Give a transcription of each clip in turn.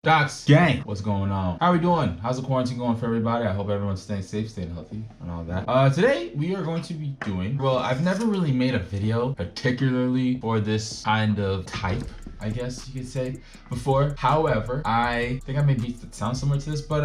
Docs gang, what's going on? How are we doing? How's the quarantine going for everybody? I hope everyone's staying safe, staying healthy, and all that. Today we are going to be doing, well, I've never really made a video particularly for this kind of type, I guess you could say, before. However, I think I made beats that sound similar to this, but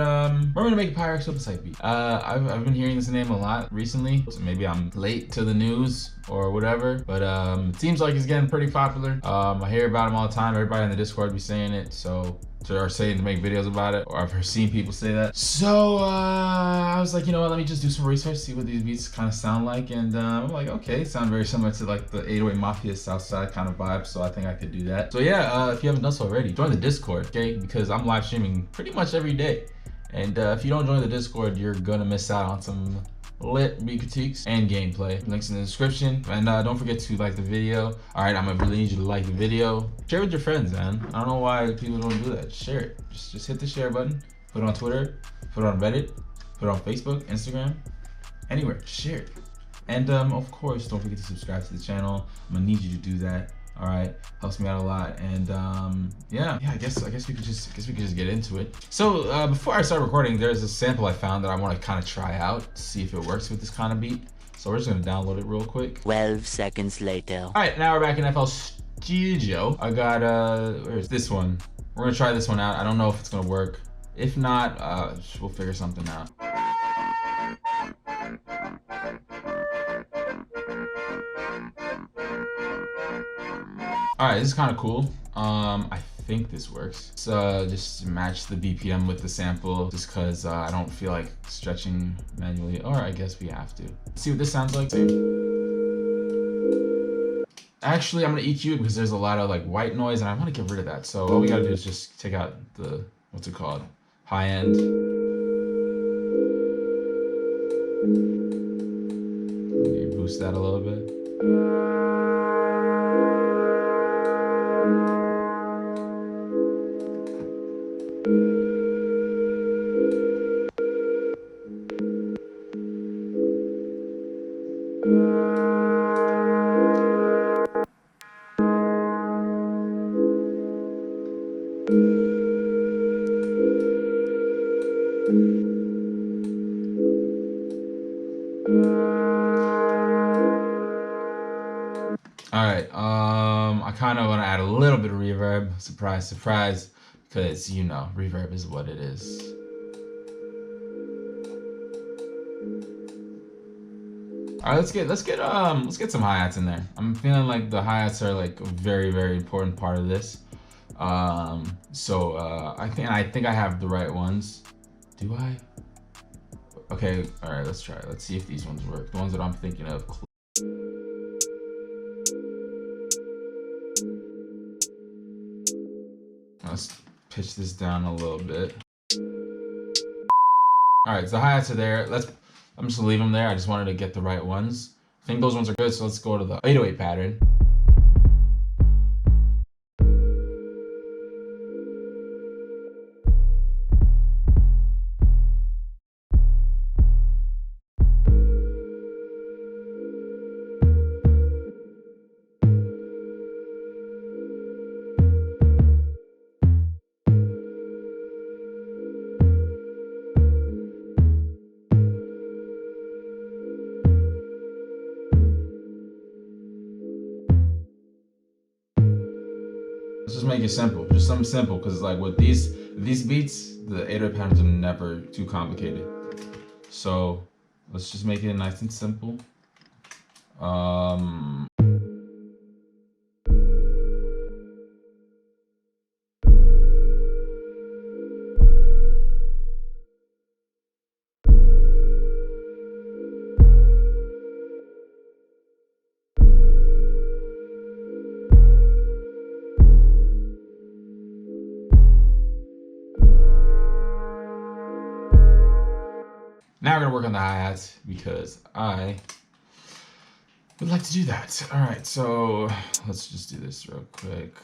we're gonna make a Pyrex Whippa type beat. I've been hearing this name a lot recently, so maybe I'm late to the news or whatever, but it seems like it's getting pretty popular. I hear about him all the time. Everybody in the Discord be saying it, so are saying to make videos about it, or I've seen people say that. So I was like, you know what, let me just do some research, see what these beats kind of sound like, and I'm like, okay, sound very similar to like the 808 Mafia Southside kind of vibe, so I think I could do that. So yeah, if you haven't done so already, join the Discord, okay? Because I'm live streaming pretty much every day, and if you don't join the Discord, you're gonna miss out on some lit beat critiques and gameplay. Links in the description, and don't forget to like the video. All right, I'm gonna really need you to like the video. Share with your friends, man. I don't know why people don't do that. Share it. Just hit the share button. Put it on Twitter. Put it on Reddit. Put it on Facebook, Instagram, anywhere. Share it. And of course, don't forget to subscribe to the channel. I'm gonna need you to do that. All right, helps me out a lot. And yeah, I guess we could just get into it. So before I start recording, there's a sample I found that I want to kind of try out, see if it works with this kind of beat. So we're just gonna download it real quick. 12 seconds later. All right, now we're back in FL Studio. I got where's this one? We're gonna try this one out. I don't know if it's gonna work. If not, we'll figure something out. All right, this is kind of cool. I think this works. So just match the BPM with the sample, just cause I don't feel like stretching manually, or I guess we have to. See what this sounds like. Actually, I'm gonna EQ it because there's a lot of like white noise, and I want to get rid of that. So all we gotta do is just take out the, what's it called? High end. Maybe boost that a little bit. All right, I kind of want to add a little bit of reverb. Surprise, surprise, because you know, reverb is what it is. All right, let's get some hi-hats in there. I'm feeling like the hi-hats are like a very, very important part of this. I think I have the right ones. Do I? Okay, all right, let's try it. Let's see if these ones work. The ones that I'm thinking of. Let's pitch this down a little bit. All right, so the hi-hats are there. I'm just gonna leave them there. I just wanted to get the right ones. I think those ones are good, so let's go to the 808 pattern. Let's just make it simple, just something simple, because like with these beats, the 808 patterns are never too complicated. So let's just make it nice and simple. Now we're gonna work on the hi-hats because I would like to do that. All right, so let's just do this real quick.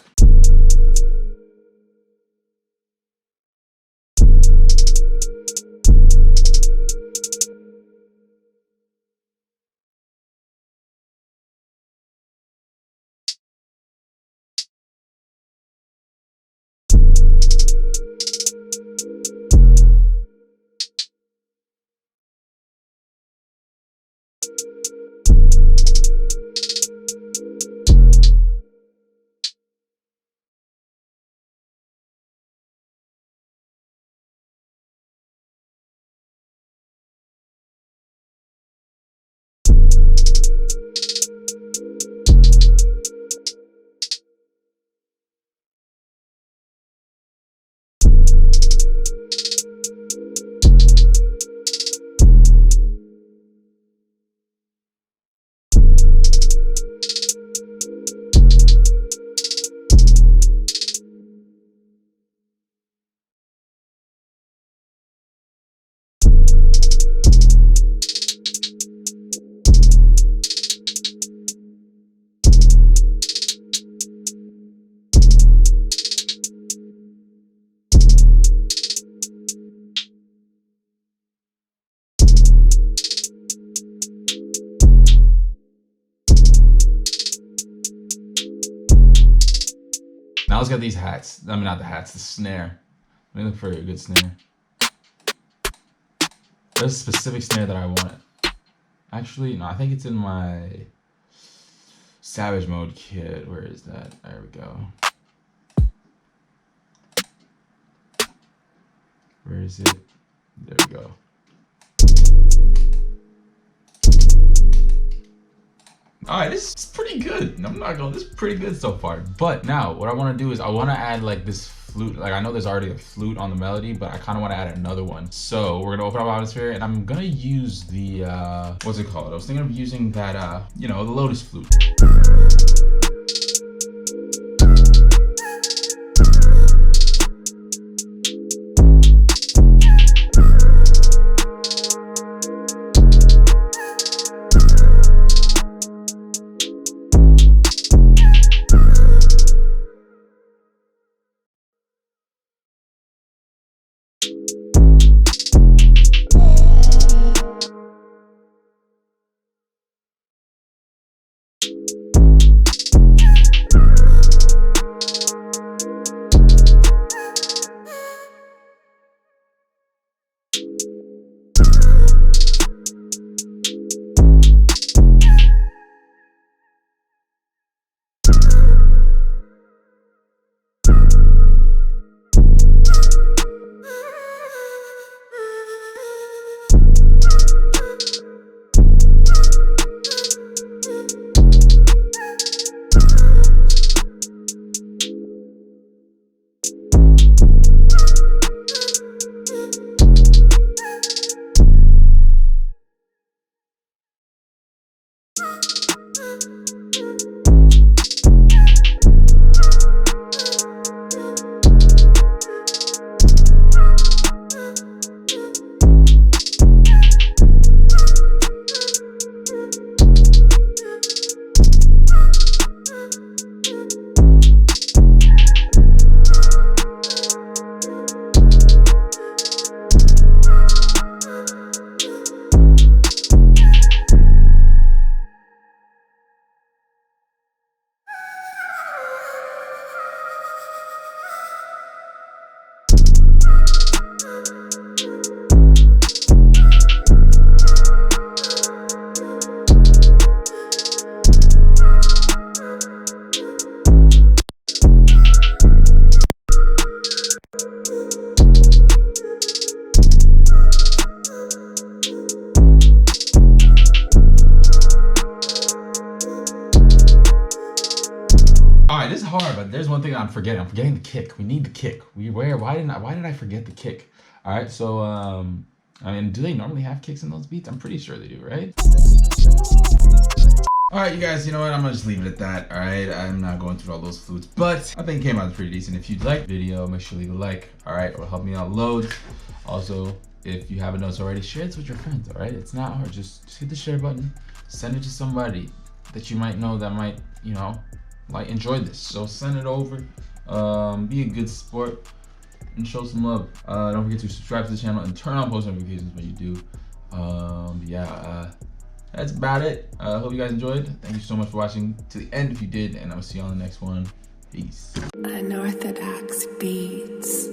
Now let's get these hats. I mean, not the hats, the snare. Let me look for a good snare. There's a specific snare that I want. Actually, no, I think it's in my Savage Mode kit. Where is that? There we go. Where is it? There we go. Alright, this is pretty good. I'm not gonna, this is pretty good so far. But now, what I wanna do is I wanna add like this flute. Like I know there's already a flute on the melody, but I kinda wanna add another one. So we're gonna open up Atmosphere and I'm gonna use the, what's it called? I was thinking of using that, you know, the Lotus flute. This is hard, but there's one thing I'm forgetting. I'm forgetting the kick. We need the kick. Why did I forget the kick? All right, so I mean, do they normally have kicks in those beats? I'm pretty sure they do, right? All right, you guys, you know what? I'm gonna just leave it at that. All right, I'm not going through all those flutes, but I think it came out pretty decent. If you'd like the video, make sure to leave a like. All right, it'll help me out loads. Also, if you haven't noticed already, share this with your friends. All right, it's not hard. Just hit the share button. Send it to somebody that you might know that might, you know, like enjoy this. So send it over. Be a good sport and show some love. Don't forget to subscribe to the channel and turn on post notifications when you do. That's about it. Hope you guys enjoyed. Thank you so much for watching to the end if you did, and I'll see you on the next one. Peace. Unorthodox beats.